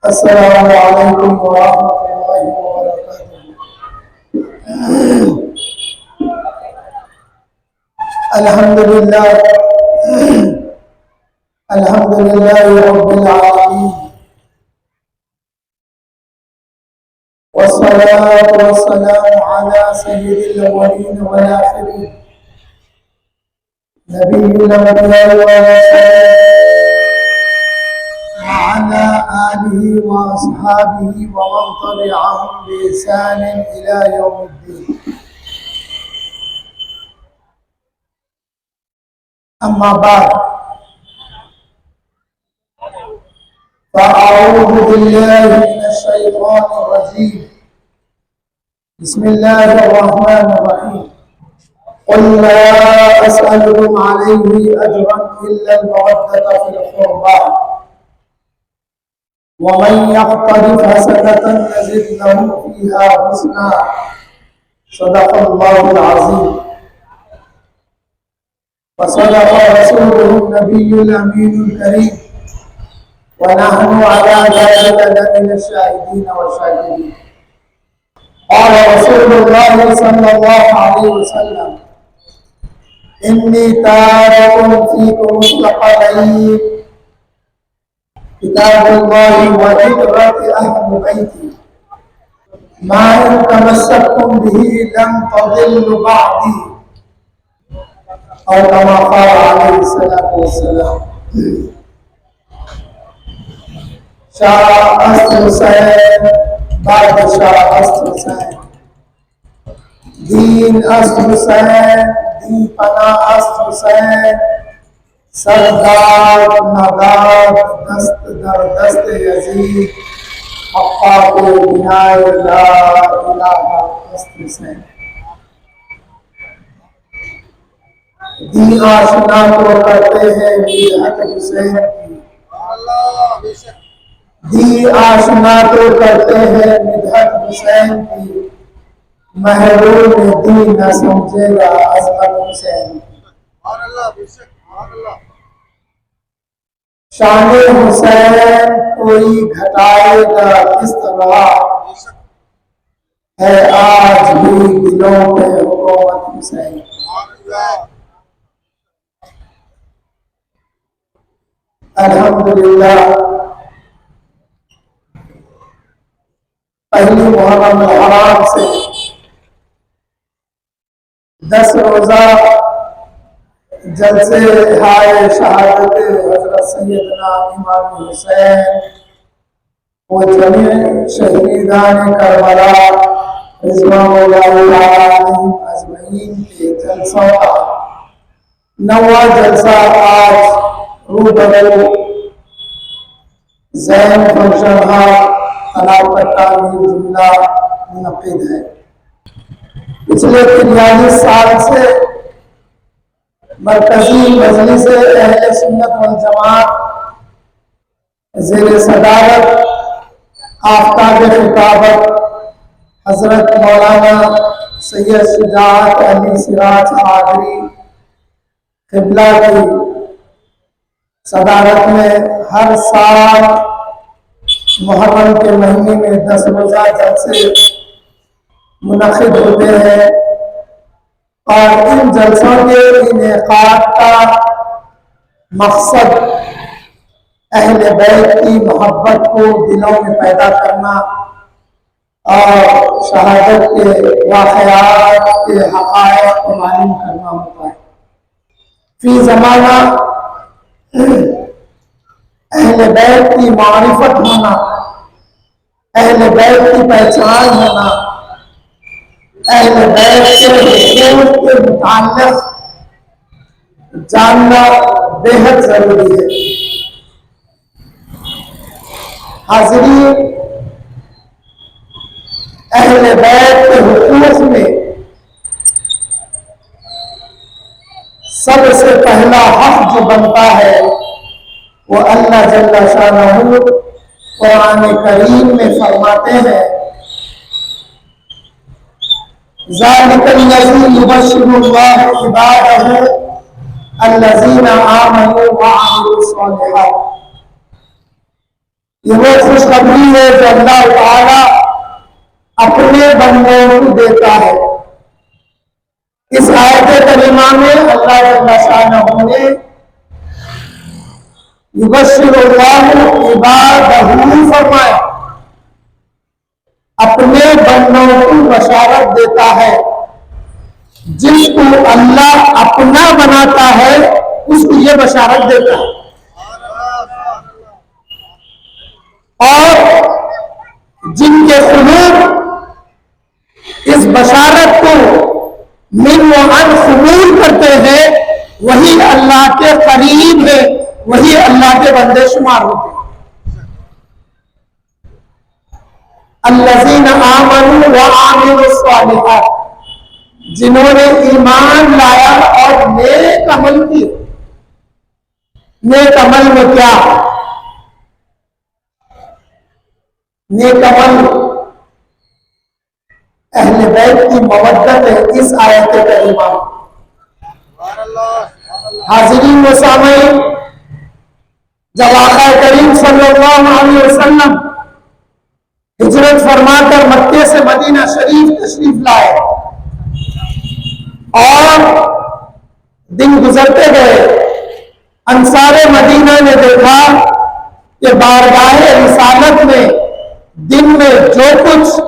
السلام علیکم ورحمۃ اللہ وبرکاتہ۔ الحمد للہ الحمد للہ رب العالمین، والصلاة والسلام على سید الاولین والآخرین، نبی الانبیاء والمرسلین، وعلى آله وأصحابه ومن تبعهم بإحسان إلى يوم الدين. أما بعد، فأعوذ بالله من الشيطان الرجيم. بسم الله الرحمن الرحيم. قل لا أسألكم عليه أجرا إلا المودة في القربى، ومن يقترف حسنة نزد له فيها حسنا. صدق الله العظيم. وصدق رسوله النبي الأمين الكريم، ونحن على ذلك لمن الشاهدين والشاكرين. قال رسول الله صلى الله عليه وسلم: إني تارك فيكم الثقلين، كتاب الله وذكرة أهل بيتي، ما إن تمسكتم به لم تضلوا بعدي، أو كما قال عليه الصلاة والسلام. شاہ است حسین بادشاہ است حسین، دین است حسین دی پناہ است حسین، سردار ناداب دست در دست یزید، حقاق بنائے لا الہ است حسین. دی آشنا کو کرتے ہیں مدحت حسین کی، دی آشنا تو کرتے ہیں مدحت حسین کی، محروم دی نہ سمجھے گا عظمت حسین کی. شان حسین کوئی گھٹائے گا کس طرح، ہے آج بھی دلوں پہ حکومت حسین. الحمدللہ پہلی محرم الحرام سے 10 روزہ جلسے ہائے شہادت حضرت سیدنا امام حسین و جمیع شہیدان کربلا رضوان اللہ علیہم اجمعین کے جلسوں کا 9واں جلسہ آج روبرو زین فنکشن ہال تالاب کٹا میں جملہ منعقد ہے. پچھلے 43 سال سے مرکزی مجلس اہل سنت والجماعت زیر صدارت آفتاب خطابت حضرت مولانا سید شجاعت علی سراج قادری قبلہ کی صدارت میں ہر سال محرم کے مہینے میں 10 روزہ جلسے منعقد ہوتے ہیں، اور ان جلسوں کے انعقاد کا مقصد اہل بیت کی محبت کو دلوں میں پیدا کرنا اور شہادت کے واقعات کے حقائق کو معلوم کرنا ہوتا ہے. فی زمانہ اہل بیت کی معرفت ہونا، اہل بیت کی پہچان ہونا، اہل بیت کے حقوق کے متعلق جاننا بہت ضروری ہے. حاضرین، اہل بیت کے حقوق میں سب سے پہلا حق جو بنتا ہے وہ اللہ جل شانہ قرآن کریم میں فرماتے ہیں: ذَلِكَ الَّذِي يُبَشِّرُ اللَّهُ عِبَادَهُ الَّذِينَ آمَنُوا وَعَمِلُوا الصَّالِحَاتِ. یہ وہ خوشخبری ہے جو اللہ تعالی اپنے بندوں کو دیتا ہے۔ اس آیت کریمہ میں اللہ جل شانہ نے یبشر اللہ عبادہ فرمایا، اپنے بندوں کو بشارت دیتا ہے۔ جس کو اللہ اپنا بناتا ہے اس کو یہ بشارت دیتا ہے، اور جن کے قلوب اس بشارت کو من و عن قبول کرتے ہیں وہی اللہ کے قریب ہے، وہی اللہ کے بندے شمار ہوتے ہیں۔ الذین آمنوا وعملوا الصالحات، جنہوں نے ایمان لایا اور نیک عمل کیے۔ نیک عمل میں کیا؟ نیک عمل اہل بیت کی مودت ہے اس آیت کریمہ میں۔ حاضرین و سامعین، جب آقا کریم صلی اللہ علیہ وسلم ہجرت فرما کر مکے سے مدینہ شریف تشریف لائے اور دن گزرتے گئے، انصار مدینہ نے دیکھا کہ بارگاہ رسالت میں دن میں جو کچھ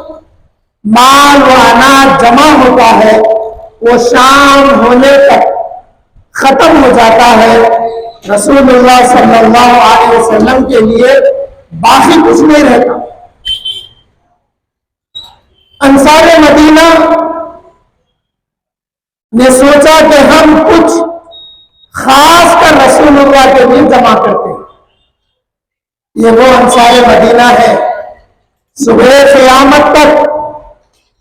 مال و اناج جمع ہوتا ہے وہ شام ہونے تک ختم ہو جاتا ہے، رسول اللہ صلی اللہ علیہ وسلم کے لیے باقی کچھ نہیں رہتا۔ انصار مدینہ نے سوچا کہ ہم کچھ خاص کر رسول اللہ کے لیے جمع کرتے ہیں۔ یہ وہ انصار مدینہ ہے، صبح قیامت تک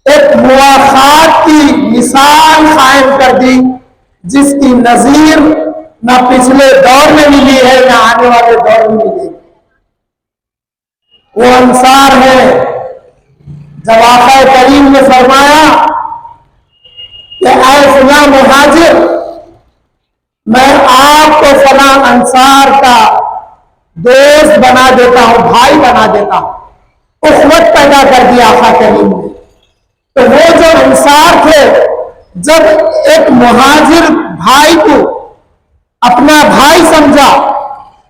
ایک مواخات کی مثال قائم کر دی جس کی نظیر نہ پچھلے دور میں ملی ہے نہ آنے والے دور میں ملی۔ وہ انصار ہے جب آقا کریم نے فرمایا کہ اے فلاں مہاجر، میں آپ کو فلاں انصار کا دوست بنا دیتا ہوں، بھائی بنا دیتا ہوں، اخوت پیدا کر دیا آقا کریم نے۔ تو وہ جو انصار تھے، جب ایک مہاجر بھائی کو اپنا بھائی سمجھا،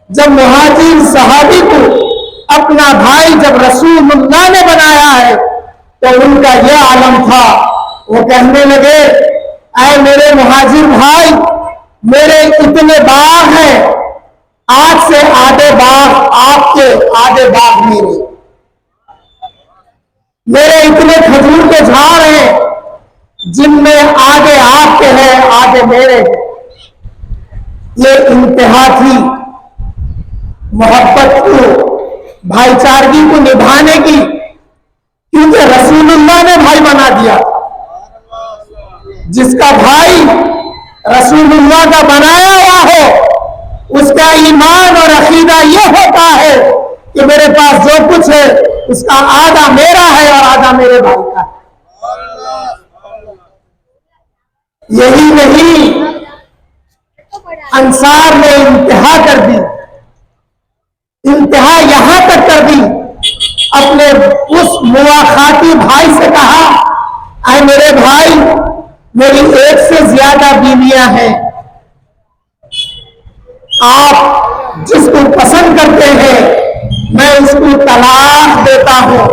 جب مہاجر صحابی کو اپنا بھائی جب رسول اللہ نے بنایا ہے تو ان کا یہ عالم تھا، وہ کہنے لگے اے میرے مہاجر بھائی، میرے اتنے باغ ہیں، آج سے آدھے باغ آپ کے، آدھے باغ میرے، میرے اتنے کھجور کے جھاڑ ہیں جن میں آدھے آپ کے ہیں آدھے میرے ہیں۔ یہ انتہا تھی محبت کو، بھائی چارگی کو نبھانے کی، کیونکہ رسول اللہ نے بھائی بنا دیا۔ جس کا بھائی رسول اللہ کا بنایا ہوا ہو، اس کا ایمان اور عقیدہ یہ ہوتا ہے کہ میرے پاس جو کچھ ہے اس کا آدھا میرا ہے اور آدھا میرے بھائی کا ہے۔ یہی نہیں، انصار نے انتہا کر دی، انتہا یہاں تک کر دی، اپنے اس مواخاتی بھائی سے کہا اے میرے بھائی، میری ایک سے زیادہ بیویاں ہیں، آپ جس کو پسند کرتے ہیں میں اس کو طلاق دیتا ہوں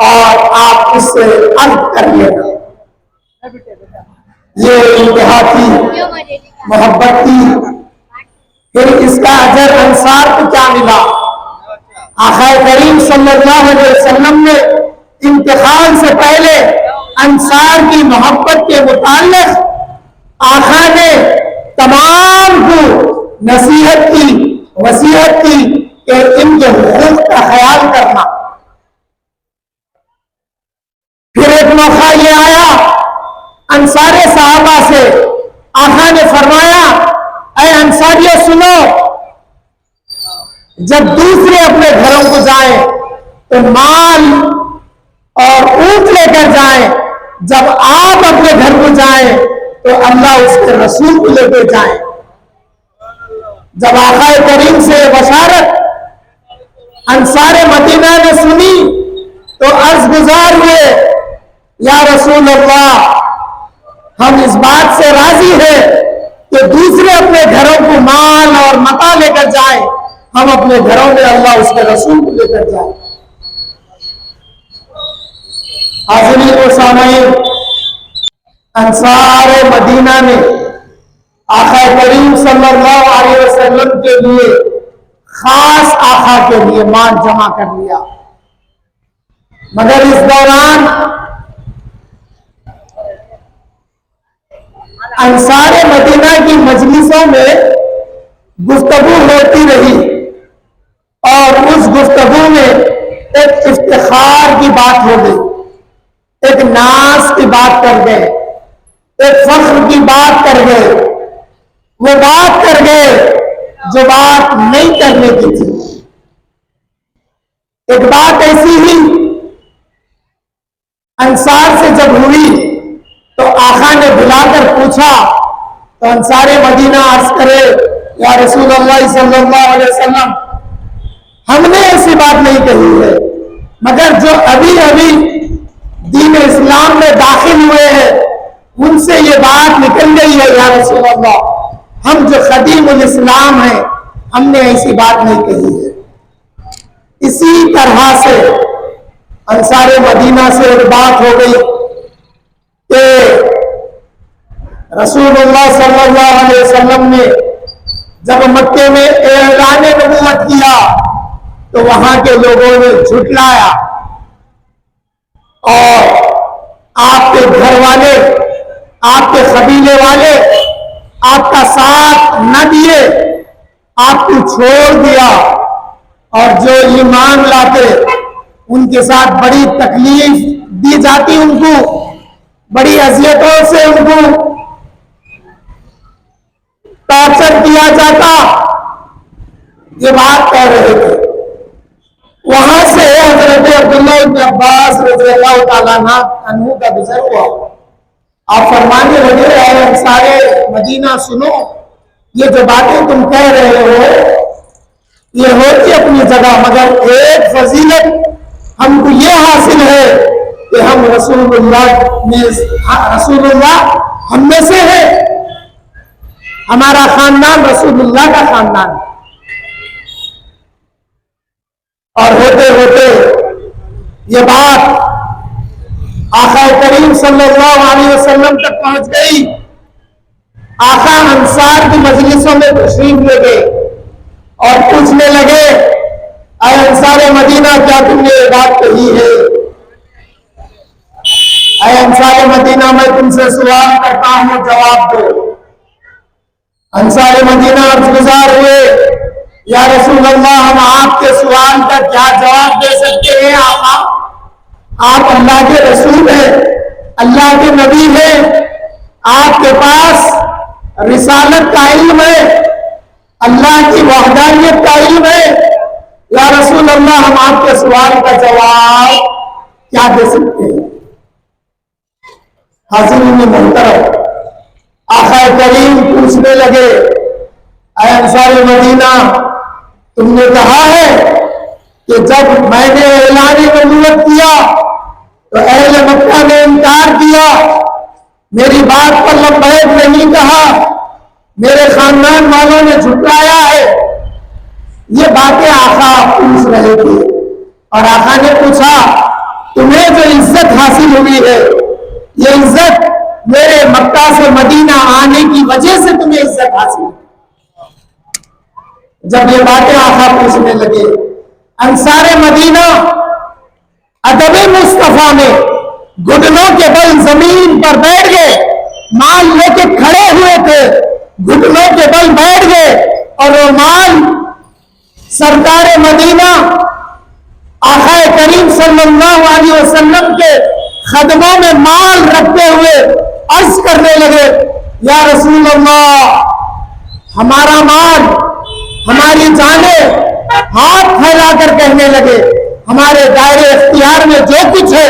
اور آپ اس سے عقد کر لینا۔ یہ انتہا تھی محبت کی۔ پھر اس کا اجر انصار کو کیا ملا؟ آقا کریم صلی اللہ علیہ وسلم نے انتقال سے پہلے انصار کی محبت کے متعلق آقا نے تمام کو نصیحت کی، وصیت کی کہ ان کے حقوق کا خیال کرنا۔ پھر ایک موقع یہ آیا انصار صحابہ سے، آقا نے فرمایا اے انصاریوں سنو، جب دوسرے اپنے گھروں کو جائیں تو مال اور اونٹ لے کر جائیں، جب آپ اپنے گھر کو جائیں تو اللہ اس کے رسول کو لے کے جائیں۔ جب آقا کریم سے بشارت انصار مدینہ نے سنی تو عرض گزار ہوئے، یا رسول اللہ، ہم اس بات سے راضی ہیں کہ دوسرے اپنے گھروں کو مال اور متاع لے کر جائیں، ہم اپنے گھروں میں اللہ اس کے رسول کو لے کر جائیں۔ حاضرین و سامعین، انصار مدینہ نے آقا کریم صلی اللہ علیہ وسلم کے لیے، خاص آقا کے لیے مال جمع کر لیا، مگر اس دوران انصار مدینہ کی مجلسوں میں گفتگو ہوتی رہی، اور اس گفتگو میں ایک افتخار کی بات ہو گئی، ایک ناز کی بات کر گئے، ایک فخر کی بات کر گئے، وہ بات کر گئے جو بات نہیں کرنے کی تھی۔ ایک بات ایسی ہی انصار سے جب ہوئی تو آقا نے بلا کر پوچھا، تو انصار مدینہ عرض کرے، یا رسول اللہ صلی اللہ علیہ وسلم، ہم نے ایسی بات نہیں کہی ہے، مگر جو ابھی ابھی دین اسلام میں داخل ہوئے ہیں ان سے یہ بات نکل گئی ہے، یا رسول اللہ، ہم جو خدیم الاسلام ہیں ہم نے ایسی بات نہیں کہی ہے۔ اسی طرح سے انصار مدینہ سے ایک بات ہو گئی کہ رسول اللہ صلی اللہ علیہ وسلم نے جب مکے میں اعلان نبوت کیا تو وہاں کے لوگوں نے جھٹلایا اور آپ کے گھر والے، آپ کے قبیلے والے آپ کا ساتھ نہ دیے، آپ کو چھوڑ دیا، اور جو ایمان لاتے ان کے ساتھ بڑی تکلیف دی جاتی، ان کو بڑی اذیتوں سے ان کو ٹارچر کیا جاتا، یہ بات کہہ رہے تھے۔ وہاں سے حضرت عبداللہ بن عباس رضی اللہ تعالیٰ عنہ کا گزر ہوا، آپ فرمانے لگے، اے انصار مدینہ سنو، یہ جو باتیں تم کہہ رہے ہو یہ ہوتی اپنی جگہ، مگر ایک فضیلت ہم کو یہ حاصل ہے کہ ہم رسول اللہ ہم میں سے ہے، ہمارا خاندان رسول اللہ کا خاندان ہے۔ اور ہوتے ہوتے یہ بات آقا کریم صلی اللہ علیہ وسلم تک پہنچ گئی۔ آقا انصار کی مجلسوں میں تشریف لے گئے اور پوچھنے لگے، اے انصار مدینہ، کیا تم نے یہ بات کہی ہے؟ اے انصار مدینہ، میں تم سے سوال کرتا ہوں، جواب دو۔ انصار مدینہ عرض گزار ہوئے، یا رسول اللہ، ہم آپ کے سوال کا کیا جواب دے سکتے ہیں؟ آپ اللہ کے رسول ہیں، اللہ کے نبی ہیں، آپ کے پاس رسالت کا علم ہے، اللہ کی وحدانیت کا علم ہے، یا رسول اللہ، ہم آپ کے سوال کا جواب کیا دے سکتے ہیں؟ حاضرین محترم، آقا کریم پوچھنے لگے، اے انصار مدینہ، تم نے کہا ہے کہ جب میں نے اعلان نبوت کیا تو اہل مکہ نے انکار کیا، میری بات پر لبیک نہیں کہا، میرے خاندان والوں نے جھٹلایا ہے۔ یہ باتیں آقا پوچھ رہے تھے، اور آقا نے پوچھا، تمہیں جو عزت حاصل ہوئی ہے، یہ عزت میرے مکہ سے مدینہ آنے کی وجہ سے تمہیں عزت حاصل ہے۔ جب یہ باتیں آقا پوچھنے لگے، انصار مدینہ ادب مصطفیٰ میں گھٹنوں کے بل زمین پر بیٹھ گئے، مال لے کے کھڑے ہوئے تھے، گھٹنوں کے بل بیٹھ گئے، اور وہ مال سرکار مدینہ آقا کریم صلی اللہ علیہ وسلم کے خدموں میں مال رکھتے ہوئے عرض کرنے لگے، یا رسول اللہ، ہمارا مال، ہماری جانیں، ہاتھ پھیلا کر کہنے لگے، ہمارے دائرے اختیار میں جو کچھ ہے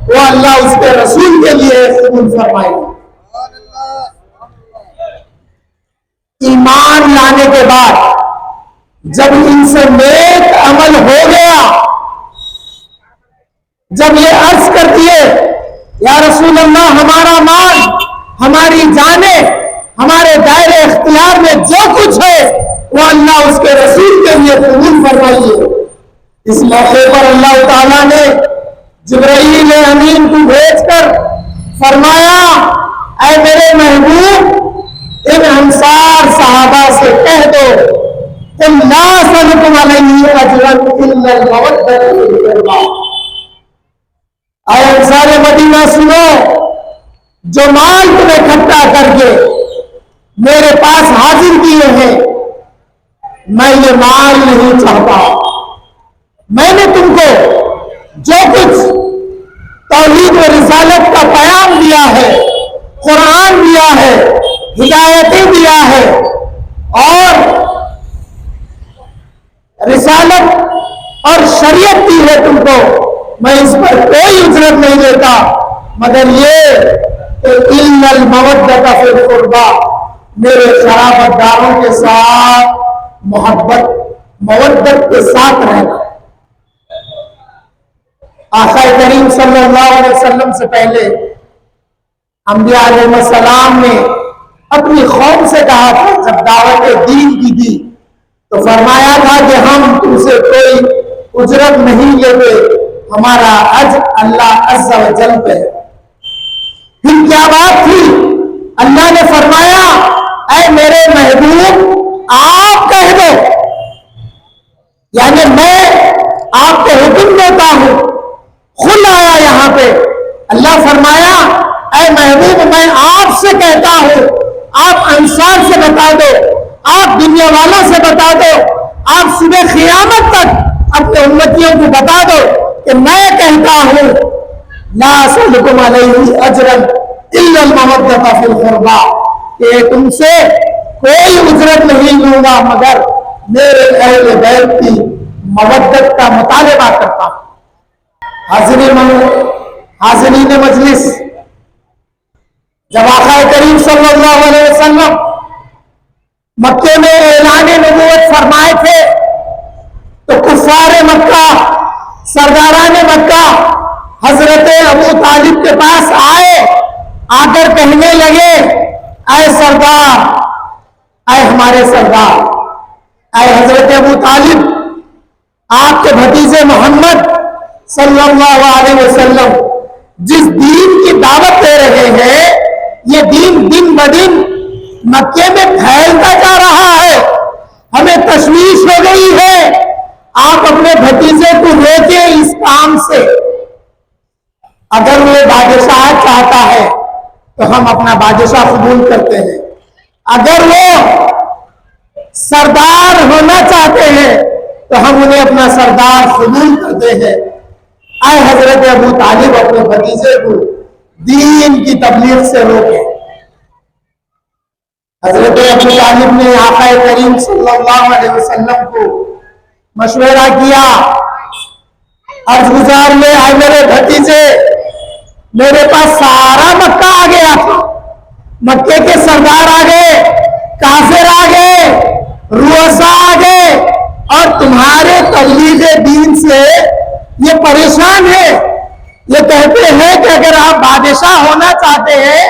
وہ اللہ اس کے رسول کے لیے قبول فرمائے۔ ایمان لانے کے بعد جب ان سے نیک عمل ہو گیا، جب یہ عرض کر دیے یا رسول اللہ ہمارا مال، ہماری جانیں، ہمارے دائرے اختیار میں جو کچھ ہے وہ اللہ اس کے رسول کے لیے قبول فرمائیے، اس موقع پر اللہ تعالیٰ نے جبرائیل امین کو بھیج کر فرمایا اے میرے محبوب ان انصار صحابہ سے کہہ دو قل لا اسألکم علیہ اجرا الا المودۃ فی القربى، اے انصار مدینہ سنو، جو مال تمہیں اکٹھا کر کے میرے پاس حاضر کیے ہیں، میں یہ مال نہیں چاہتا، میں نے تم کو جو کچھ توحید و رسالت کا پیام دیا ہے، قرآن دیا ہے، ہدایتیں دیا ہے اور رسالت اور شریعت دی ہے تم کو، میں اس پر کوئی اجرت نہیں دیتا مگر یہ کہ الا المودۃ فی القربى، میرے قرابت داروں کے ساتھ محبت مودت کے ساتھ رہنا۔ آقا کریم صلی اللہ علیہ وسلم سے پہلے انبیاء علیہ السلام نے اپنی قوم سے کہا تھا، جب دعوت دین کی دی تو فرمایا تھا کہ ہم تم سے کوئی اجرت نہیں لیتے، ہمارا اجر اللہ عز و جل پہ ہے۔ پھر کیا بات تھی؟ اللہ نے فرمایا اے میرے محبوب آپ کہہ دو، یعنی میں آپ کو حکم دیتا ہوں، خود آیا یہاں پہ اللہ فرمایا اے محبوب میں آپ سے کہتا ہوں، آپ انصار سے بتا دو، آپ دنیا والوں سے بتا دو، آپ صبح قیامت تک اپنے امتیوں کو بتا دو کہ میں کہتا ہوں لا اسألکم علیہ اجرا الا المودۃ فی القربى، کہ تم سے کوئی اجرت نہیں لوں گا مگر میرے اہل بیت کی مودت کا مطالبہ کرتا ہوں۔ حاضرین مجلس، جب آقا کریم صلی اللہ علیہ وسلم مکے میں اعلان نبوت فرمائے تھے تو کفار مکہ، سرداران مکہ حضرت ابو طالب کے پاس آئے، آ کر کہنے لگے اے سردار، اے ہمارے سردار، اے حضرت ابو طالب، آپ کے بھتیجے محمد صلی اللہ علیہ وسلم جس دین کی دعوت دے رہے ہیں، یہ دین دن بدن مکے میں پھیلتا جا رہا ہے، ہمیں تشویش ہو گئی ہے، آپ اپنے بھتیجے کو روکیں اس کام سے، اگر وہ بادشاہ چاہتا ہے تو ہم اپنا بادشاہ قبول کرتے ہیں، اگر وہ سردار ہونا چاہتے ہیں تو ہم انہیں اپنا سردار قبول کرتے ہیں۔ اے حضرت ابو طالب اپنے بھتیجے کو دین کی تبلیغ سے روکے۔ حضرت ابو طالب نے آقا کریم صلی اللہ علیہ وسلم کو مشورہ کیا، عرض گزار لے آئے میرے بھتیجے، میرے پاس سارا مکہ آ گیا تھا، مکے کے سردار آ گئے، کافر آ گئے، رؤساء آ گئے، اور تمہارے تبلیغ دین سے یہ پریشان ہے، یہ کہتے ہیں کہ اگر آپ بادشاہ ہونا چاہتے ہیں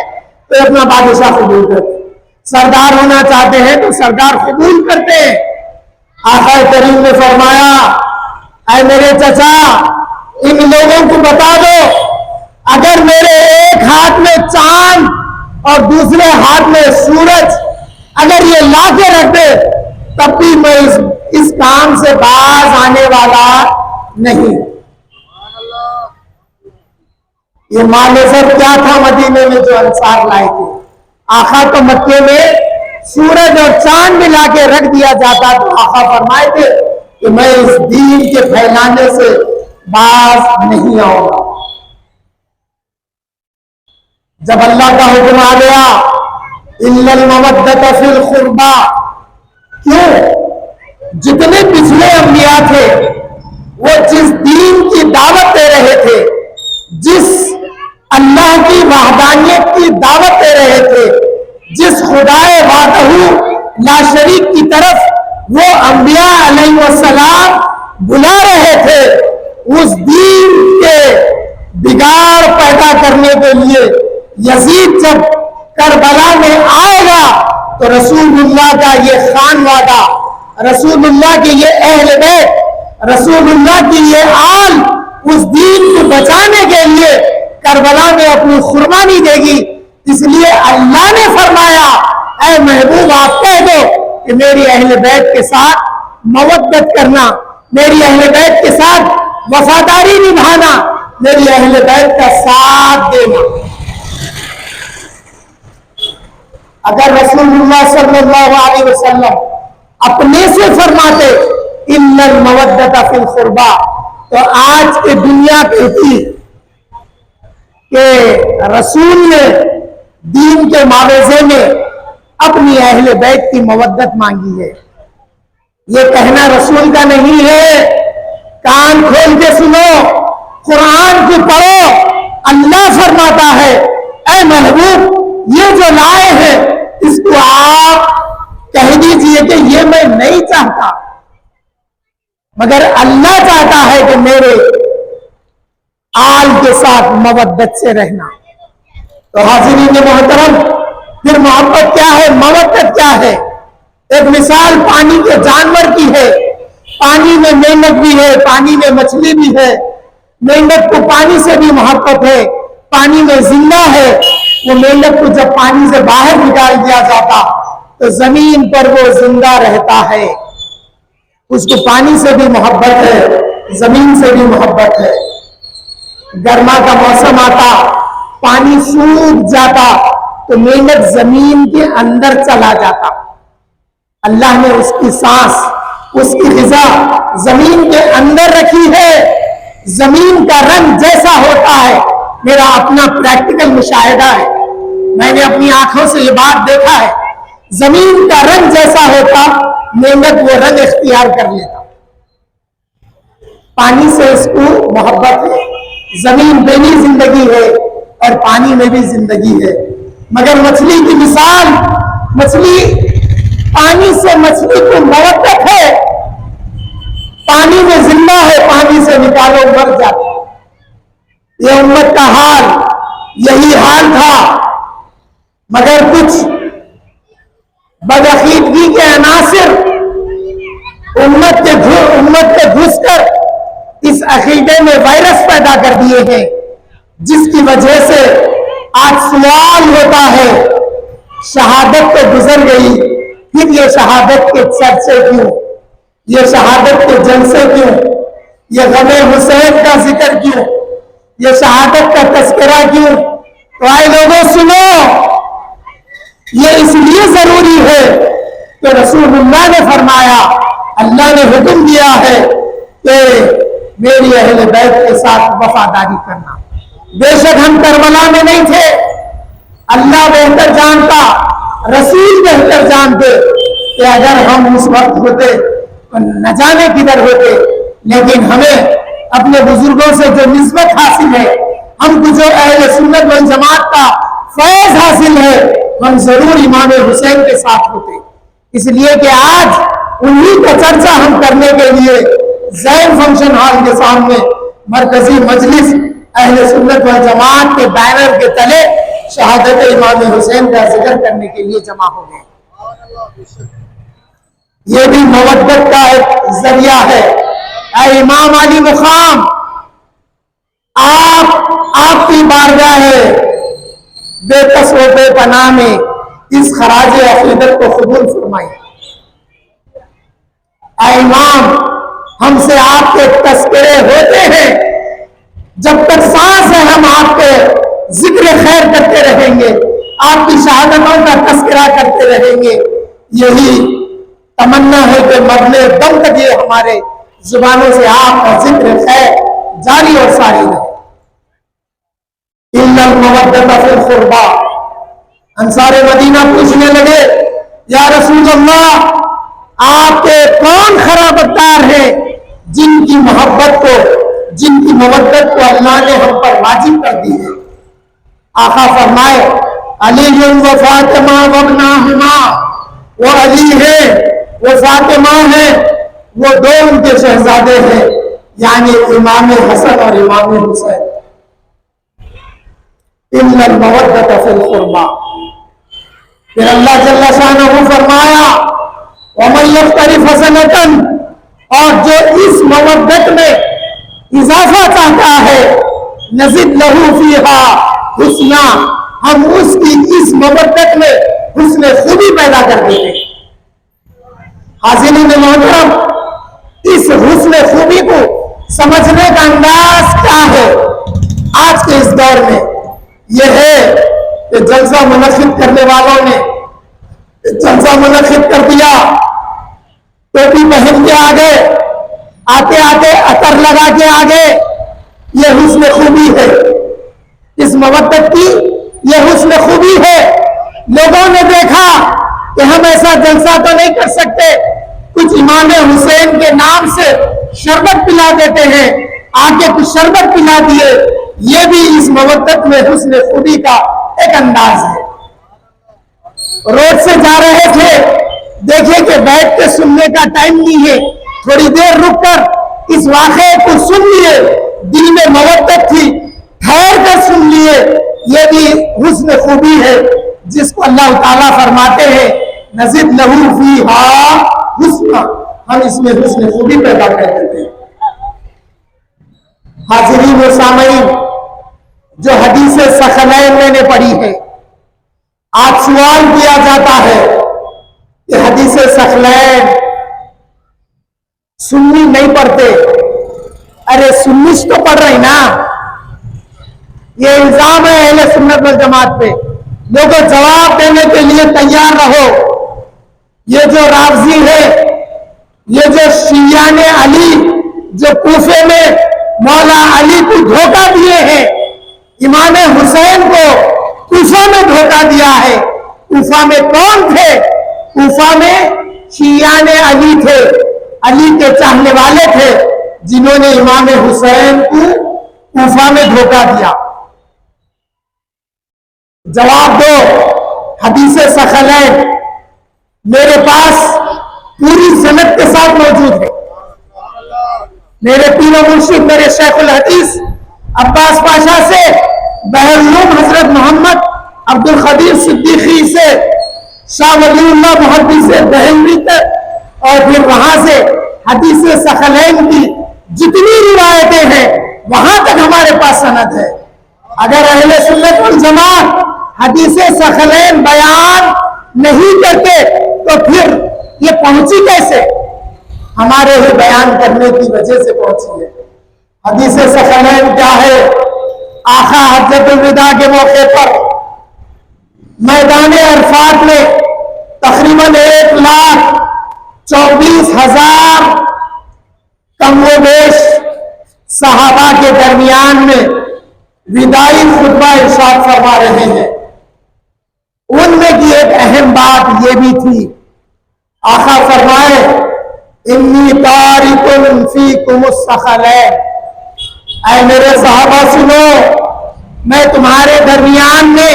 تو اپنا بادشاہ قبول کرتے ہیں، سردار ہونا چاہتے ہیں تو سردار قبول کرتے ہیں۔ آقا کریم نے فرمایا اے میرے چچا، ان لوگوں کو بتا دو اگر میرے ایک ہاتھ میں چاند اور دوسرے ہاتھ میں سورج اگر یہ لا کے رکھ دے تب بھی میں اس کام سے باز آنے والا نہیں۔ یہ معلوم کیا تھا مدینے میں جو انصار لائے تھے؟ آقا تو مکے میں سورج اور چاند ملا کے رکھ دیا جاتا تو آقا فرمائے تھے کہ میں اس دین کے پھیلانے سے باز نہیں آؤں گا۔ جب اللہ کا حکم آ گیا الا المودۃ فی القربى، کیوں؟ جتنے پچھلے انبیاء تھے وہ جس دین کی دعوت دے رہے تھے، جس اللہ کی وحدانیت کی دعوت دے رہے تھے، جس خدائے وحدہ لا شریک کی طرف وہ انبیاء علیہ السلام بلا رہے تھے اس دین کے بگاڑ پیدا کرنے کے لیے. یزید جب کربلا میں آئے گا تو رسول اللہ کا یہ خانوادہ، رسول اللہ کے یہ اہل بیت، رسول اللہ کی یہ آل اس دین کو بچانے کے لیے کربلا میں اپنی قربانی دے گی. اس لیے اللہ نے فرمایا اے محبوب آپ کہہ دو کہ میری اہل بیت کے ساتھ مودت کرنا، میری اہل بیت کے ساتھ وفاداری نبھانا، میری اہل بیت کا ساتھ دینا. اگر رسول اللہ صلی اللہ علیہ وسلم اپنے سے فرماتے ان المودۃ فی القربى تو آج کی دنیا کہتی کہ رسول نے دین کے معاوضے میں اپنی اہل بیت کی مودت مانگی ہے. یہ کہنا رسول کا نہیں ہے. کان کھول کے سنو، قرآن کو پڑھو. اللہ فرماتا ہے اے محبوب یہ جو لائے ہیں اس کو آپ کہہ دیجئے کہ یہ میں نہیں چاہتا مگر اللہ چاہتا ہے کہ میرے آل کے ساتھ مودت سے رہنا. تو حاضرین محترم، پھر محبت کیا ہے، مودت کیا ہے؟ ایک مثال پانی کے جانور کی ہے. پانی میں مینڈک بھی ہے، پانی میں مچھلی بھی ہے. مینڈک کو پانی سے بھی محبت ہے، پانی میں زندہ ہے. وہ مینڈک کو جب پانی سے باہر نکال دیا جاتا تو زمین پر وہ زندہ رہتا ہے. اس کو پانی سے بھی محبت ہے، زمین سے بھی محبت ہے. گرما کا موسم آتا، پانی سوکھ جاتا تو مینڈک زمین کے اندر چلا جاتا. اللہ نے اس کی سانس، اس کی غذا زمین کے اندر رکھی ہے. زمین کا رنگ جیسا ہوتا ہے، میرا اپنا پریکٹیکل مشاہدہ ہے، میں نے اپنی آنکھوں سے یہ بات دیکھا ہے. زمین کا رنگ جیسا ہوتا مینڈک وہ رنگ اختیار کر لیتا. پانی سے اس کو محبت ہے. زمین میں بھی زندگی ہے اور پانی میں بھی زندگی ہے. مگر مچھلی کی مثال، مچھلی پانی سے مچھلی کو مودت ہے، پانی میں زندہ ہے، پانی سے نکالو مر جاتا. یہ امت کا حال یہی حال تھا مگر کچھ بدعقیدگی کے عناصر امت کے گھس کر اس عقیدے میں وائرس پیدا کر دیے ہیں، جس کی وجہ سے آج سوال ہوتا ہے شہادت تو گزر گئی، پھر یہ شہادت کے چرچے کیوں، یہ شہادت کے جلسے کیوں، یہ غم حسین کا ذکر کیوں، یہ شہادت کا تذکرہ کیوں؟ تو آئے لوگوں سنو، یہ اس لیے ضروری ہے کہ رسول اللہ نے فرمایا، اللہ نے حکم دیا ہے کہ میری اہل بیت کے ساتھ وفاداری کرنا. بے شک ہم کربلا میں نہیں تھے، اللہ بہتر جانتا، رسول بہتر جانتے کہ اگر ہم اس وقت ہوتے تو نہ جانے کدھر ہوتے. لیکن ہمیں اپنے بزرگوں سے جو نسبت حاصل ہے، ہم کو جو اہل سنت والجماعت کا فیض حاصل ہے، ہم ضرور امام حسین کے ساتھ ہوتے. اس لیے کہ آج انہی کا چرچا ہم کرنے کے لیے زین فنکشن ہال کے سامنے مرکزی مجلس اہل سنت والجماعت کے بینر کے تلے شہادت امام حسین کا ذکر کرنے کے لیے جمع ہو گئے. یہ بھی مودت کا ایک ذریعہ ہے. اے امام علی مقام، آپ کی بارگاہ ہے بے کس و بے پناہ میں اس خراج عقیدت کو قبول فرمائیں. اے امام، ہم سے آپ کے تذکرے ہوتے ہیں، جب تک سانس ہے ہم آپ کے ذکر خیر کرتے رہیں گے، آپ کی شہادتوں کا تذکرہ کرتے رہیں گے. یہی تمنا ہے کہ مرنے دم تک یہ ہمارے زبانوں سے آپ کا ذکر خیر جاری اور ساری رہے. اِلَّا الْمَوَدَّةَ فِي الْقُرْبَى. انصار مدینہ پوچھنے لگے یا رسول اللہ، آپ کے کون خرابتدار ہیں جن کی محبت کو، جن کی مودت کو اللہ نے ہم پر واجب کر دی ہے؟ آقا فرمائے علی و فاطمہ وابناہما، وہ علی ہے، وہ فاطمہ ہیں، وہ دو ان کے شہزادے ہیں، یعنی امام حسن اور امام حسین۔ ان المودۃ فی القربیٰ، پھر اللہ جل شانہ فرمایا وَمَن يَقْتَرِفْ حَسَنَةً، اور جو اس مودت میں اضافہ چاہتا ہے نزد لہو فیہا حسنا، ہم اس کی اس مودت میں حسن خوبی پیدا کر دیتے ہیں۔ حاضرین محترم، اس حسن خوبی کو سمجھنے کا انداز کیا ہے آج کے اس دور میں؟ یہ ہے کہ جلسہ منعقد کرنے والوں نے جلسہ منعقد کر دیا، ٹوپی پہن کے آگے، آتے آتے عطر لگا کے آگے، یہ حسن خوبی ہے اس مودت کی، یہ حسن خوبی ہے۔ لوگوں نے دیکھا کہ ہم ایسا جلسہ تو نہیں کر سکتے، کچھ امام حسین کے نام سے شربت پلا دیتے ہیں، آگے کچھ شربت پلا دیے، یہ بھی اس مودت میں حسن خوبی کا ایک انداز ہے۔ روڈ سے جا رہے تھے، دیکھیں کہ بیٹھ کے سننے کا ٹائم نہیں ہے، تھوڑی دیر رک کر اس واقعے کو سن لیے، دل میں مودت تھی، ٹھہر کر سن لیے، یہ بھی حسن خوبی ہے جس کو اللہ تعالیٰ فرماتے ہیں نزد لہو فیہا حسنا، ہم اس میں حسن خوبی پیدا کر دیتے ہیں۔ حاضرین و سامعین، جو حدیث ثقلین میں نے پڑھی ہے، آج سوال کیا جاتا ہے کہ حدیث ثقلین سنی نہیں پڑھتے، ارے سنیش تو پڑھ رہی نا، یہ الزام ہے اہل سنت والجماعت پہ۔ لوگوں جواب دینے کے لیے تیار رہو۔ یہ جو رافضی ہے، یہ جو شیعان علی، جو کوفے میں مولا علی کو دھوکہ دیے ہیں، امام حسین کو کوفہ میں دھوکہ دیا ہے۔ کوفہ میں کون تھے؟ کوفہ میں شیعان علی تھے، علی کے چاہنے والے تھے، جنہوں نے امام حسین کو کوفہ میں دھوکہ دیا۔ جواب دو۔ حدیث ثقلین میرے پاس پوری سند کے ساتھ موجود ہے۔ میرے پیر و مرشد میرے شیخ الحدیث عباس پاشا سے بحر العلوم حضرت محمد عبد القدیر صدیقی سے شاہ ولی اللہ محدث دہلوی تک، اور پھر وہاں سے حدیث ثقلین کی جتنی روایتیں ہیں وہاں تک ہمارے پاس سند ہے۔ اگر اہل سنت والجماعت حدیث ثقلین بیان نہیں کرتے تو پھر یہ پہنچی کیسے؟ ہمارے ہی بیان کرنے کی وجہ سے پہنچی ہے۔ حدیث ثقلین کیا ہے؟ آقا حجۃ الوداع کے موقع پر میدان عرفات میں تقریباً 1,24,000 کم و بیش صحابہ کے درمیان میں وداعی خطبہ ارشاد فرما رہے ہیں۔ ان میں کی ایک اہم بات یہ بھی تھی، آقا فرمائے انی تارک فیکم الثقلین، اے میرے صحابہ سنو، میں تمہارے درمیان میں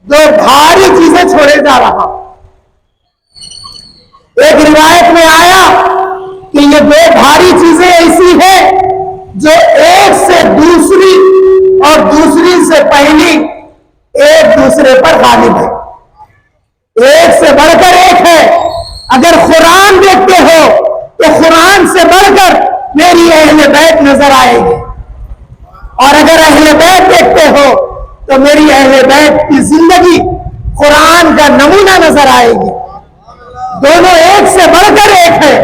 دو بھاری چیزیں چھوڑے جا رہا ہوں۔ ایک روایت میں آیا کہ یہ دو بھاری چیزیں ایسی ہیں جو ایک سے دوسری اور دوسری سے پہلی ایک دوسرے پر غالب ہے، ایک سے بڑھ کر ایک ہے۔ اگر قرآن دیکھتے ہو تو قرآن سے بڑھ کر میری اہل بیت نظر آئے گی، اور اگر اہل بیت دیکھتے ہو تو میری اہل بیت کی زندگی قرآن کا نمونہ نظر آئے گی۔ دونوں ایک سے بڑھ کر ایک ہے،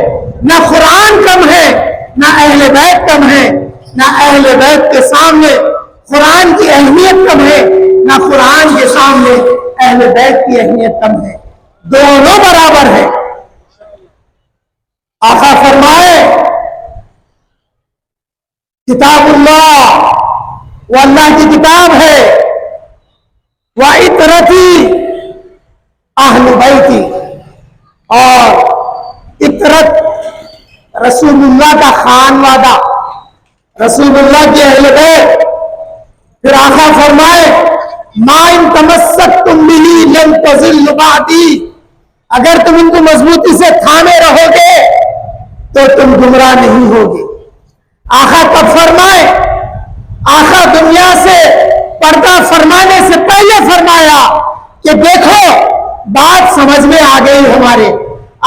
نہ قرآن کم ہے نہ اہل بیت کم ہے، نہ اہل بیت کے سامنے قرآن کی اہمیت کم ہے نہ قرآن کے سامنے اہل بیت کی اہمیت کم ہے، دونوں برابر ہے۔ آقا فرمائے کتاب اللہ، وہ اللہ کی کتاب ہے، وَعِطْرَتِي اہل بیتی، اور عطرت رسول اللہ کا خانوادہ، رسول اللہ کی اہل بیت۔ پھر آقا فرمائے مَا إِن تَمَسَّكْتُم بِهِ لَن تَضِلُّوا بَعْدِي، اگر تم ان کو مضبوطی سے تھامے رہو گے تو تم گمراہ نہیں ہوگے۔ آقا کب فرمائے؟ آقا دنیا سے پردہ فرمانے سے پہلے فرمایا کہ دیکھو بات سمجھ میں آ گئی ہمارے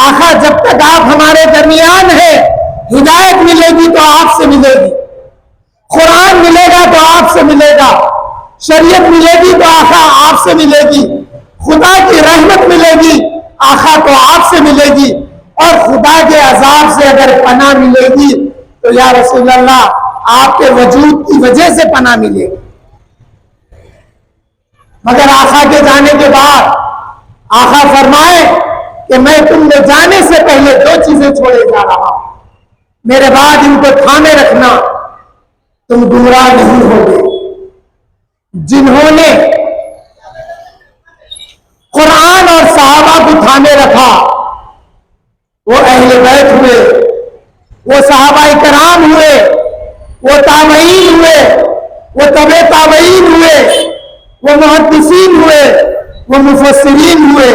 آقا، جب تک آپ ہمارے درمیان ہیں ہدایت ملے گی تو آپ سے ملے گی، قرآن ملے گا تو آپ سے ملے گا، شریعت ملے گی تو آقا آپ سے ملے گی، خدا کی رحمت ملے گی آقا تو آپ سے ملے گی، اور خدا کے عذاب سے اگر پناہ ملے گی تو یا رسول اللہ آپ کے وجود کی وجہ سے پناہ ملے گی۔ مگر آقا کے جانے کے بعد آقا فرمائے کہ میں تم نے جانے سے پہلے 2 چیزیں چھوڑے جا رہا ہوں، میرے بعد ان کو تھامے رکھنا، تم گمراہ نہیں ہوگے۔ جنہوں نے قرآن اور صحابہ کو تھامے رکھا وہ اہل بیت ہوئے، وہ صحابہ کرام ہوئے، وہ تابعین ہوئے، وہ تبع تابعین ہوئے، وہ محدثین ہوئے، وہ مفسرین ہوئے،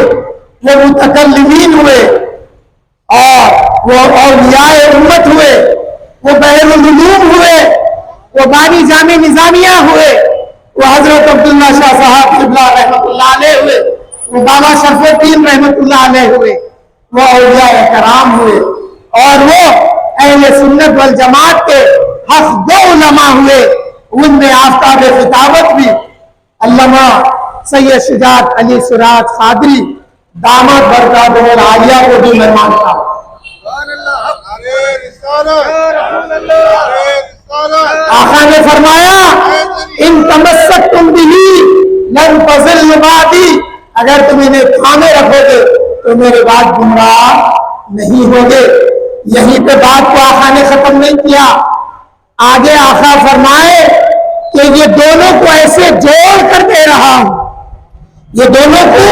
وہ متکلمین ہوئے، اور وہ اولیاء امت ہوئے، وہ بحر العلوم ہوئے، وہ بانی جامع نظامیہ ہوئے، وہ حضرت عبداللہ شاہ صاحب قبلہ رحمت اللہ علیہ ہوئے، وہ بابا شرف الدین رحمت اللہ علیہ ہوئے، وہ اولیاء کرام ہوئے، اور وہ اہل سنت والجماعت کے حق 2 علماء ہوئے، ان میں آفتاب خطابت بھی علامہ سید شجاعت علی سراج قادری دامت برکاتہ العالیہ کو بھی مہمان تھا۔ آقا نے فرمایا ان تمسکتم بہ لن تضلوا بعدی، اگر تم انہیں تھامے رکھو گے تو میرے بعد گمراہ نہیں ہوگے۔ یہیں پہ بات کو آقا نے ختم نہیں کیا، آگے آقا فرمائے کہ یہ دونوں کو ایسے جوڑ کر دے رہا ہوں، یہ دونوں کو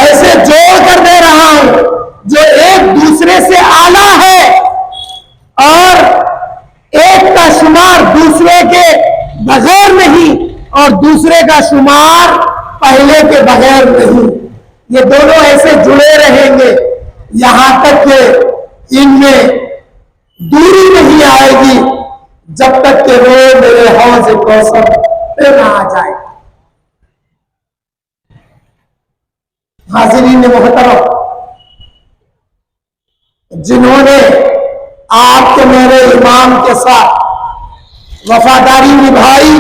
ایسے جوڑ کر دے رہا ہوں جو ایک دوسرے سے اعلیٰ ہے اور ایک کا شمار دوسرے کے بغیر نہیں اور دوسرے کا شمار پہلے کے بغیر نہیں، یہ دونوں ایسے جڑے رہیں گے یہاں تک کہ ان میں دوری نہیں آئے گی جب تک کہ وہ میرے حوض کوثر پہ نہ آ جائے۔ حاضرین محترم، جنہوں نے آپ کے میرے امام کے ساتھ وفاداری نبھائی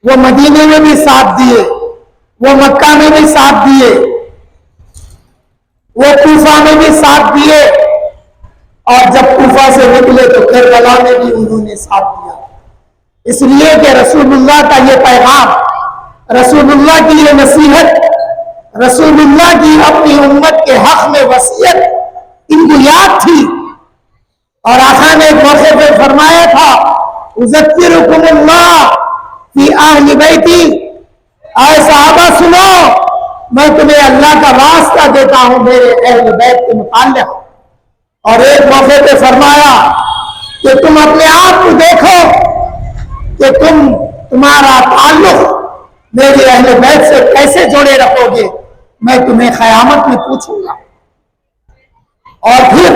وہ مدینے میں بھی ساتھ دیے، وہ مکہ میں بھی ساتھ دیے، وہ کوفہ میں بھی ساتھ دیے، اور جب کوفہ سے نکلے تو کربلا میں بھی انہوں نے ساتھ دیا، اس لیے کہ رسول اللہ کا یہ پیغام، رسول اللہ کی یہ نصیحت، رسول اللہ کی اپنی امت کے حق میں وصیت ان کو یاد تھی، اور آقا نے ایک موقع پہ فرمایا تھا اذکرکم اللہ فی اہل بیتی، اے صحابہ سنو میں تمہیں اللہ کا واسطہ دیتا ہوں میرے اہل بیت کے متعلق، اور ایک موقع پہ فرمایا کہ تم اپنے آپ کو دیکھو کہ تمہارا تعلق میرے اہل بیت سے کیسے جوڑے رکھو گے، میں تمہیں قیامت میں پوچھوں گا۔ اور پھر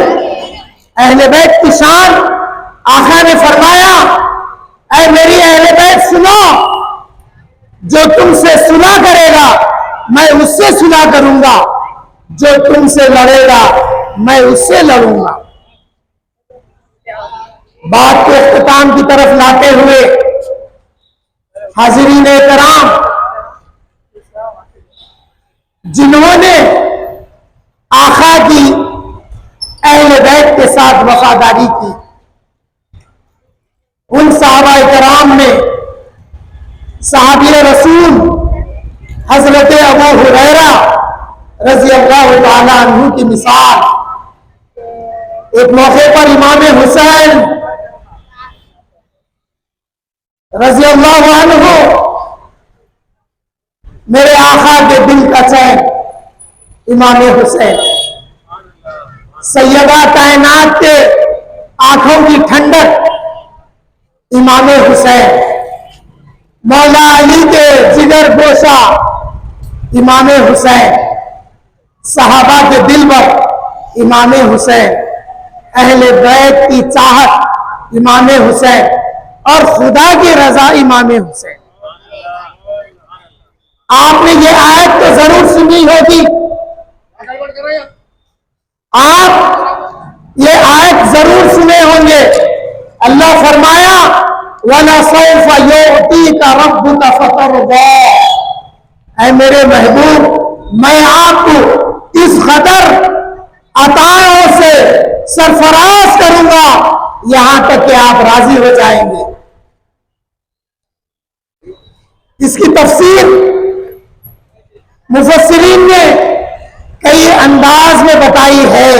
اہل بیت کی شان آقا نے فرمایا اے میری اہل بیت سنو، جو تم سے صلح کرے گا میں اس سے صلح کروں گا، جو تم سے لڑے گا میں اس سے لڑوں گا۔ بات کے اختتام کی طرف لاتے ہوئے حاضرین کرام، جنہوں نے آقا کی اہل بیت کے ساتھ وفاداری کی، ان صحابہ کرام میں صحابی رسول حضرت ابو ہریرہ رضی اللہ تعالی عنہ کی مثال، ایک موقع پر امام حسین رضی اللہ عنہ میرے آقا کے دل کا چین امام حسین، سیدہ کائنات کے آنکھوں کی ٹھنڈک امام حسین، مولا علی کے جگر گوشہ امام حسین، صحابہ کے دل پر امام حسین، اہل بیت کی چاہت امام حسین، اور خدا کی رضا امام حسین۔ آپ نے یہ آیت تو ضرور سنی ہوگی، آپ یہ آیت ضرور سنے ہوں گے۔ اللہ فرمایا وَلَسَوْفَ يُعْطِيكَ رَبُّكَ فَتَرْضَىٰ، اے میرے محبوب میں آپ کو اس قدر عطاؤں سے سرفراز کروں گا یہاں تک کہ آپ راضی ہو جائیں گے۔ اس کی تفسیر مفسرین نے کئی انداز میں بتائی ہے،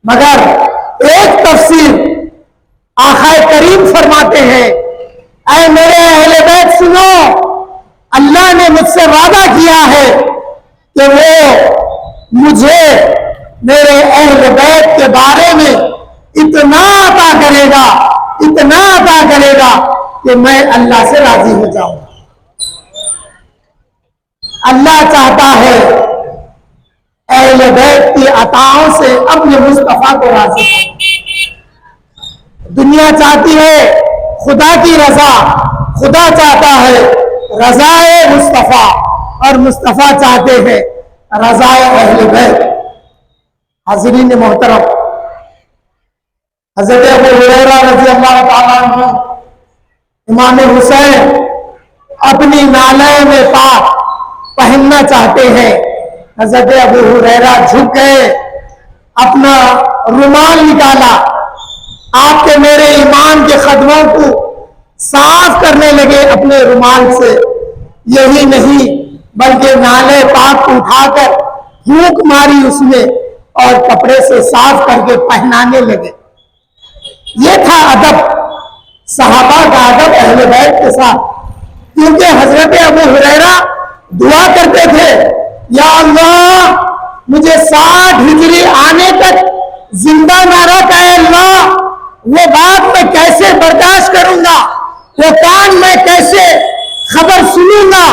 مگر ایک تفسیر آقا کریم فرماتے ہیں اے میرے اہل بیت سنو، اللہ نے مجھ سے وعدہ کیا ہے کہ وہ مجھے میرے اہل بیت کے بارے میں اتنا عطا کرے گا، اتنا عطا کرے گا کہ میں اللہ سے راضی ہو جاؤں گا۔ اللہ چاہتا ہے اہل بیت کی عطاؤں سے اپنے مصطفیٰ کو راضی کرے۔ دنیا چاہتی ہے خدا کی رضا، خدا چاہتا ہے رضا مصطفیٰ، اور مصطفیٰ چاہتے ہیں رضا اہل بیت۔ حاضرین محترم، حضرت ابو ہریرہ رضی اللہ تعالیٰ عنہ امام حسین اپنی نعلین پاک پہننا چاہتے ہیں۔ حضرت ابو ہریرہ جھک گئے، اپنا رومال نکالا، آپ کے میرے ایمان کے قدموں کو صاف کرنے لگے اپنے رومال سے۔ یہی نہیں بلکہ نالے پاک کو اٹھا کر پھونک ماری اس میں اور کپڑے سے صاف کر کے پہنانے لگے۔ یہ تھا ادب، صحابہ کا ادب اہل بیت کے ساتھ۔ کیونکہ حضرت ابو ہریرہ دعا کرتے تھے یا اللہ مجھے 60 ہجری آنے تک زندہ نہ رکھ، اے اللہ وہ بات میں کیسے برداشت کروں گا، وہ کان میں کیسے خبر سنوں گا،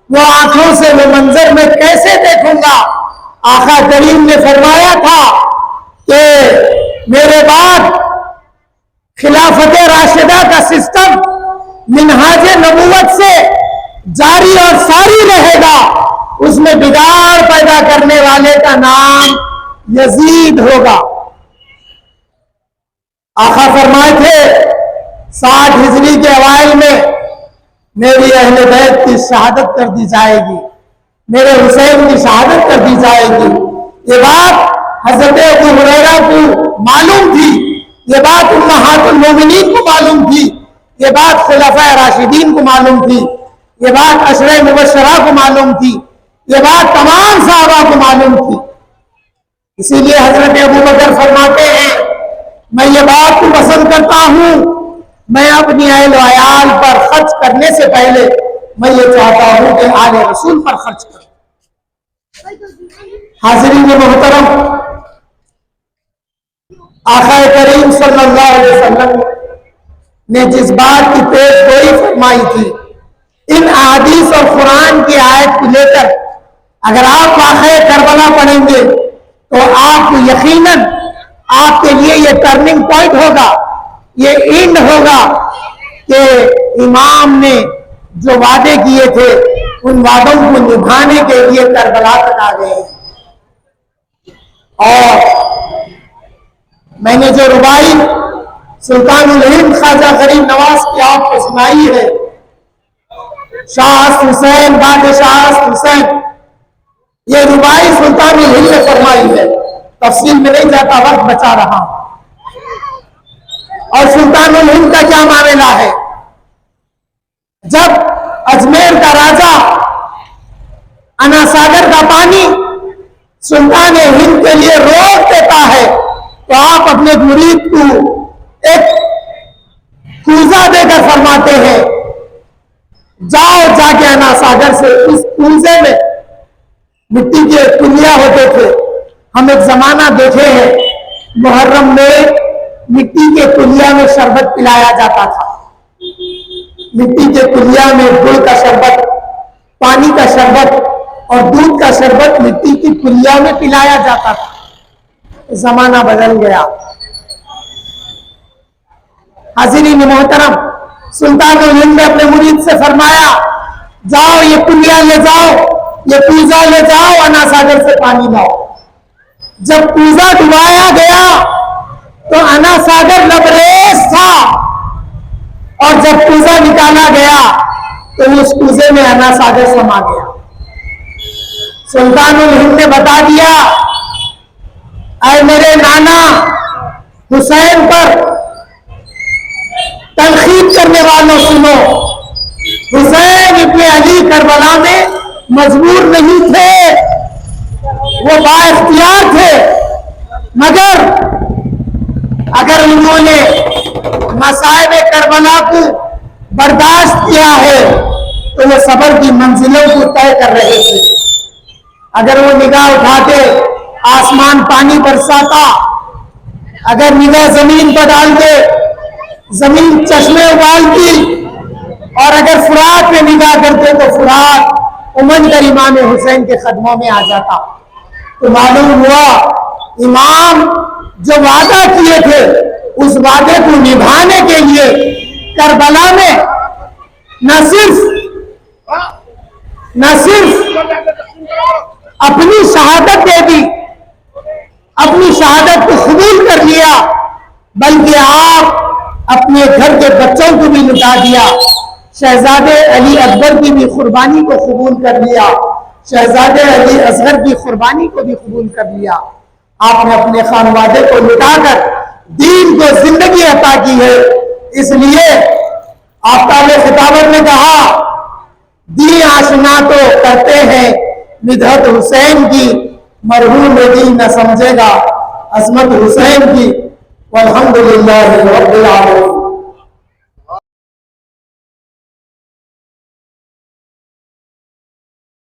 وہ آنکھوں سے وہ منظر میں کیسے دیکھوں گا۔ آقا کریم نے فرمایا تھا کہ میرے بعد خلافت راشدہ کا سسٹم منہاج نبوت سے جاری اور ساری رہے گا، اس میں بگاڑ پیدا کرنے والے کا نام یزید ہوگا۔ آقا فرمائے تھے 60 ہجری کے اوائل میں میری اہل بیت کی شہادت کر دی جائے گی، میرے حسین کی شہادت کر دی جائے گی۔ یہ بات حضرت ابو ہریرہ کو معلوم تھی، یہ بات امہات المومنین کو معلوم تھی، یہ بات خلفائے راشدین کو معلوم تھی، یہ بات عشرہ مبشرہ کو معلوم تھی، یہ بات تمام صحابہ کو معلوم تھی۔ اسی لیے حضرت ابوبکر فرماتے ہیں میں یہ بات کو پسند کرتا ہوں، میں اپنی اہل و عیال پر خرچ کرنے سے پہلے میں یہ چاہتا ہوں کہ آل رسول پر خرچ کروں۔ حاضرین محترم، آقا کریم صلی اللہ علیہ وسلم نے جس بات کی پیش گوئی فرمائی تھی، ان احادیث اور قرآن کی آیت کو لے کر اگر آپ واقعہ کربلا پڑھیں گے تو آپ کو یقیناً آپ کے لیے یہ ٹرننگ پوائنٹ ہوگا، یہ اینڈ ہوگا کہ امام نے جو وعدے کیے تھے ان وعدوں کو نبھانے کے لیے کربلا تک آ گئے ہیں۔ اور میں نے جو ربائی سلطان الہند خواجہ غریب نواز کی آپ کو سنائی ہے، شاہ حسین بادشاہ حسین، یہ ربائی سلطان الہند نے فرمائی ہے، تفصیل میں نہیں جاتا وقت بچا رہا ہوں۔ اور سلطان الہند کا کیا معاملہ ہے؟ جب اجمیر کا راجہ انا ساگر کا پانی سلطان ہند کے لیے روک دیتا ہے تو آپ اپنے مرید کو ایک کوزہ دے کر فرماتے ہیں جاؤ جا کے انا ساگر سے اس کوزے میں مٹی کے کلیا ہوتے تھے، ہم ایک زمانہ دیکھے ہیں محرم میں مٹی کے کلیا میں شربت پلایا جاتا تھا، مٹی کے کلیا میں گل کا شربت، پانی کا شربت اور دودھ کا شربت مٹی کی پلیا میں پلایا جاتا تھا۔ زمانہ بدل گیا۔ حاضرین محترم، سلطان الہند نے اپنے مرید سے فرمایا جاؤ یہ پلیا لے جاؤ، یہ پوزا لے جاؤ، انا ساگر سے پانی لاؤ۔ جب پوزا ڈبایا گیا تو انا ساگر لبریز تھا، اور جب پوزا نکالا گیا تو اس پوزے میں انا ساگر سما گیا۔ سلطان الہند نے بتا دیا اے میرے نانا حسین پر تنقید کرنے والوں سنو، حسین ابن علی کربلا میں مجبور نہیں تھے، وہ با اختیار تھے، مگر اگر انہوں نے مصائب کربلا کو برداشت کیا ہے تو وہ صبر کی منزلوں کو طے کر رہے تھے۔ اگر وہ نگاہ اٹھاتے آسمان پانی برساتا، اگر نگاہ زمین پر ڈالتے زمین چشمے اگالتی، اور اگر فرات پہ نگاہ کرتے تو فرات امن کر امام حسین کے قدموں میں آ جاتا۔ تو معلوم ہوا امام جو وعدہ کیے تھے اس وعدے کو نبھانے کے لیے کربلا میں نہ صرف اپنی شہادت دے دی، اپنی شہادت کو قبول کر لیا، بلکہ آپ اپنے گھر کے بچوں کو بھی لٹا دیا۔ شہزادے علی اکبر کی بھی قربانی کو قبول کر لیا، شہزادے علی اصغر کی قربانی کو بھی قبول کر لیا۔ آپ نے اپنے خانوادے کو لٹا کر دین کو زندگی عطا کی ہے۔ اس لیے آفتاب خطابت نے کہا دین آشنا تو کرتے ہیں مدحت حسین کی، مرحوم دین نہ سمجھے گا عظمت حسین کی۔ والحمدللہ رب العالمین۔